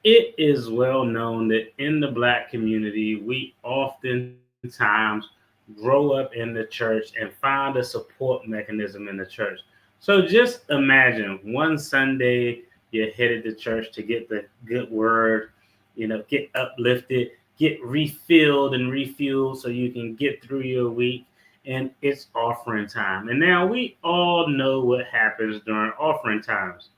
It is well known that in the Black community, we oftentimes grow up in the church and find a support mechanism in the church. So just imagine one Sunday you're headed to church to get the good word, get uplifted, get refilled and refueled so you can get through your week. And it's offering time. And now we all know what happens during offering times.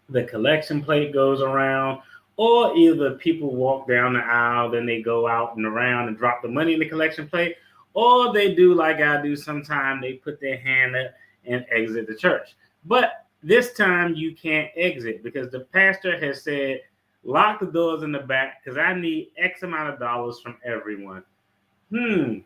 The collection plate goes around, or either people walk down the aisle, then they go out and around and drop the money in the collection plate, or they do like I do sometimes, they put their hand up and exit the church. But this time you can't exit because the pastor has said, lock the doors in the back because I need X amount of dollars from everyone. Hmm.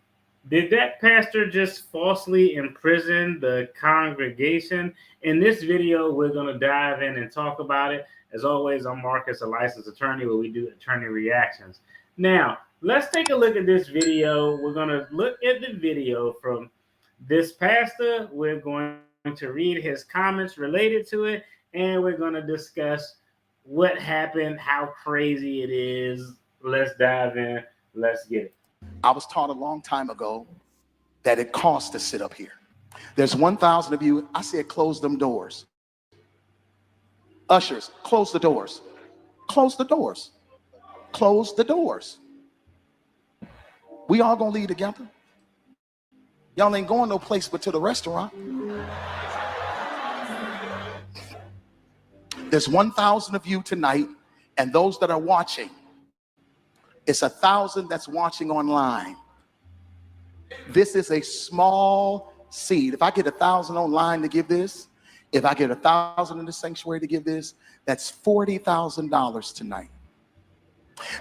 Did that pastor just falsely imprison the congregation? In this video, we're going to dive in and talk about it. As always, I'm Marcus, a licensed attorney, where we do attorney reactions. Now, let's take a look at this video. We're going to look at the video from this pastor. We're going to read his comments related to it, and we're going to discuss what happened, how crazy it is. Let's dive in. Let's get it. I was taught a long time ago that it costs to sit up here. There's 1,000 of you. I said, close them doors. Ushers, close the doors. Close the doors. Close the doors. We all gonna leave together. Y'all ain't going no place but to the restaurant. There's 1,000 of you tonight, and those that are watching, it's 1,000 that's watching online. This is a small seed. If I get 1,000 online to give this, if I get 1,000 in the sanctuary to give this, that's $40,000 tonight.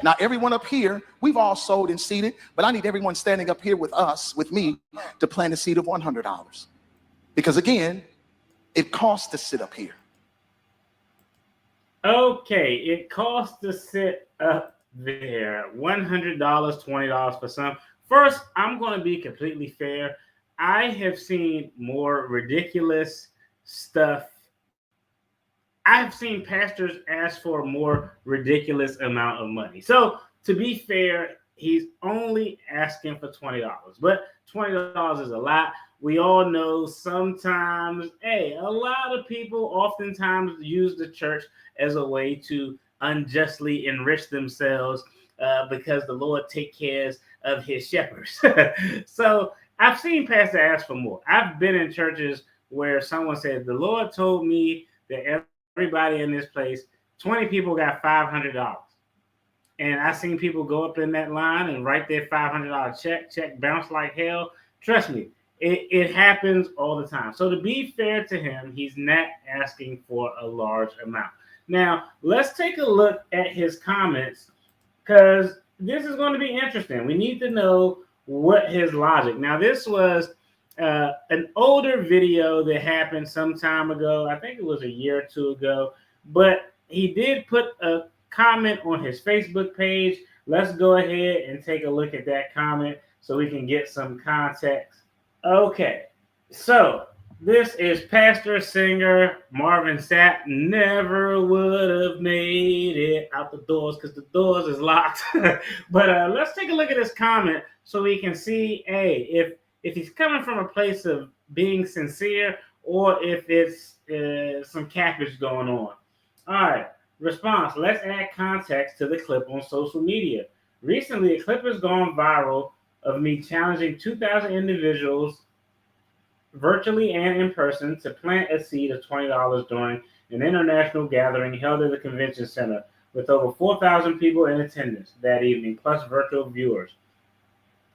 Now, everyone up here, we've all sold and seeded, but I need everyone standing up here with us, with me, to plant a seed of $100. Because again, it costs to sit up here. Okay, it costs to sit up there. $100, $20 for some. First, I'm going to be completely fair. I have seen more ridiculous stuff. I've seen pastors ask for a more ridiculous amount of money. So, to be fair, he's only asking for $20. But $20 is a lot. We all know sometimes, a lot of people oftentimes use the church as a way to unjustly enrich themselves because the Lord takes care of his shepherds. So I've seen pastors ask for more. I've been in churches where someone said, the Lord told me that everybody in this place, 20 people got $500. And I've seen people go up in that line and write their $500 check bounce like hell. Trust me, it happens all the time. So to be fair to him, he's not asking for a large amount. Now, let's take a look at his comments because this is going to be interesting. We need to know what his logic. Now, this was an older video that happened some time ago. I think it was a year or two ago. But he did put a comment on his Facebook page. Let's go ahead and take a look at that comment so we can get some context. Okay, so this is pastor singer Marvin Sapp. Never would have made it out the doors because the doors is locked. But let's take a look at this comment so we can see, if he's coming from a place of being sincere or if it's some cappage going on. All right, response. Let's add context to the clip on social media. Recently, a clip has gone viral of me challenging 2,000 individuals virtually and in person to plant a seed of $20 during an international gathering held at the convention center with over 4,000 people in attendance that evening, plus virtual viewers.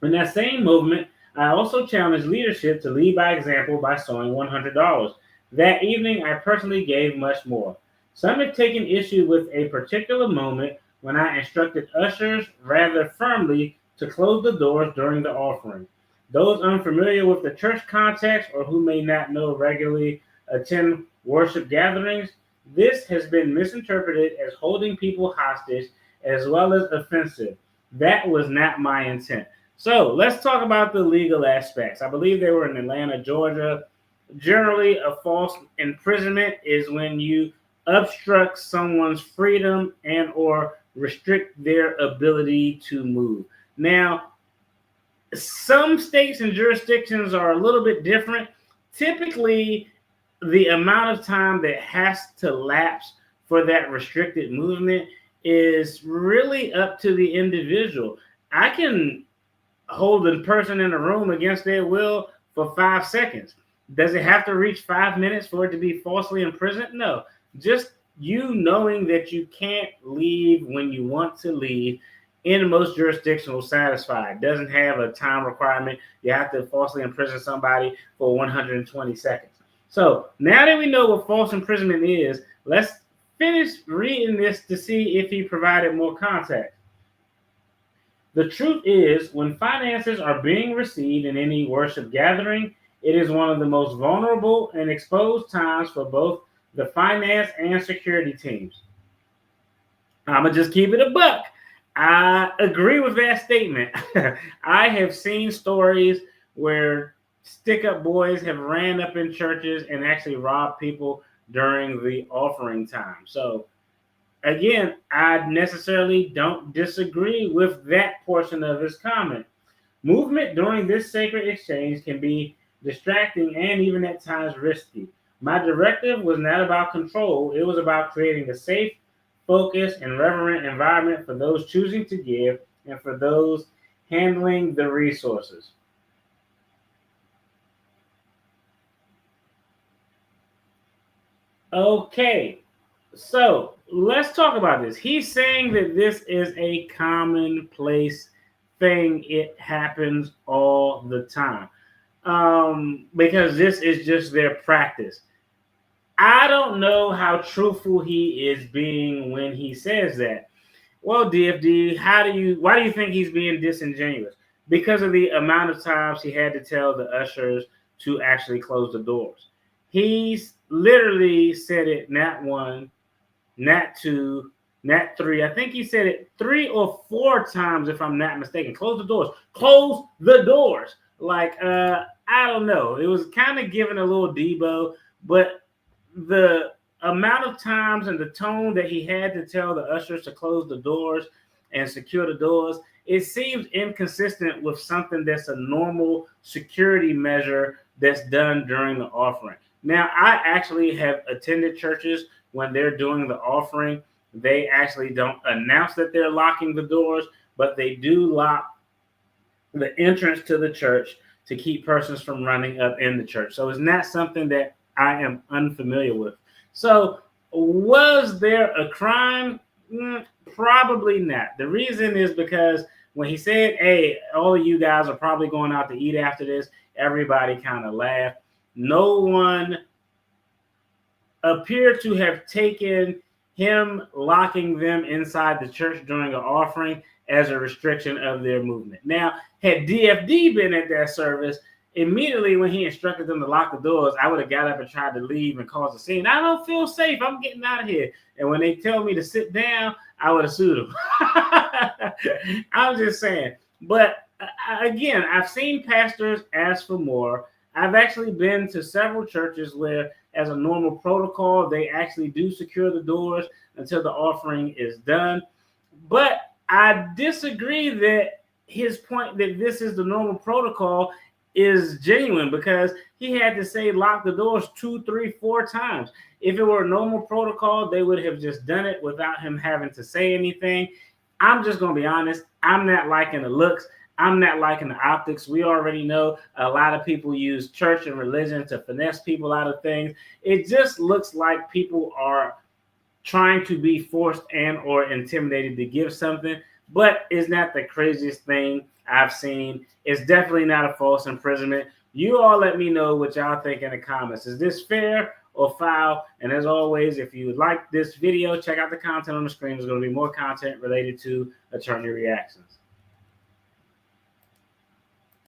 In that same movement, I also challenged leadership to lead by example by sowing $100. That evening, I personally gave much more. Some have taken issue with a particular moment when I instructed ushers rather firmly to close the doors during the offering. Those unfamiliar with the church context or who may not know regularly attend worship gatherings, this has been misinterpreted as holding people hostage as well as offensive. That was not my intent. So let's talk about the legal aspects. I believe they were in Atlanta, Georgia. Generally, a false imprisonment is when you obstruct someone's freedom and or restrict their ability to move. Now, some states and jurisdictions are a little bit different. Typically, the amount of time that has to lapse for that restricted movement is really up to the individual. I can hold a person in a room against their will for 5 seconds. Does it have to reach 5 minutes for it to be falsely imprisoned? No. Just you knowing that you can't leave when you want to leave in most jurisdictions will satisfy. It doesn't have a time requirement. You have to falsely imprison somebody for 120 seconds. So now that we know what false imprisonment is, let's finish reading this to see if he provided more context. The truth is, when finances are being received in any worship gathering, it is one of the most vulnerable and exposed times for both the finance and security teams. I'm going to just keep it a buck. I agree with that statement. I have seen stories where stick-up boys have ran up in churches and actually robbed people during the offering time. So, again, I necessarily don't disagree with that portion of his comment. Movement during this sacred exchange can be distracting and even at times risky. My directive was not about control. It was about creating a safe, focused, and reverent environment for those choosing to give and for those handling the resources. Okay, so let's talk about this. He's saying that this is a commonplace thing. It happens all the time because this is just their practice. I don't know how truthful he is being when he says that. Well, DFD, why do you think he's being disingenuous? Because of the amount of times he had to tell the ushers to actually close the doors. He's literally said it not one, not two, not three. I think he said it 3 or 4 times, if I'm not mistaken. Close the doors. Close the doors. Like, I don't know. It was kind of giving a little Debo, but the amount of times and the tone that he had to tell the ushers to close the doors and secure the doors, it seems inconsistent with something that's a normal security measure that's done during the offering. Now, I actually have attended churches when they're doing the offering. They actually don't announce that they're locking the doors, but they do lock the entrance to the church to keep persons from running up in the church. So it's not something that I am unfamiliar with. So was there a crime? Probably not. The reason is because when he said, hey, all of you guys are probably going out to eat after this, everybody kind of laughed. No one appeared to have taken him locking them inside the church during an offering as a restriction of their movement. Now, had DFD been at that service, immediately when he instructed them to lock the doors, I would have got up and tried to leave and cause a scene. I don't feel safe. I'm getting out of here. And when they tell me to sit down, I would have sued them. I'm just saying. But again, I've seen pastors ask for more. I've actually been to several churches where, as a normal protocol, they actually do secure the doors until the offering is done. But I disagree that his point that this is the normal protocol is genuine, because he had to say lock the doors 2, 3, 4 times. If it were a normal protocol, they would have just done it without him having to say anything. I'm just going to be honest. I'm not liking the looks. I'm not liking the optics. We already know a lot of people use church and religion to finesse people out of things. It just looks like people are trying to be forced and or intimidated to give something, but it's not the craziest thing I've seen. It's definitely not a false imprisonment. You all let me know what y'all think in the comments. Is this fair or foul? And as always, if you like this video, check out the content on the screen. There's going to be more content related to attorney reactions.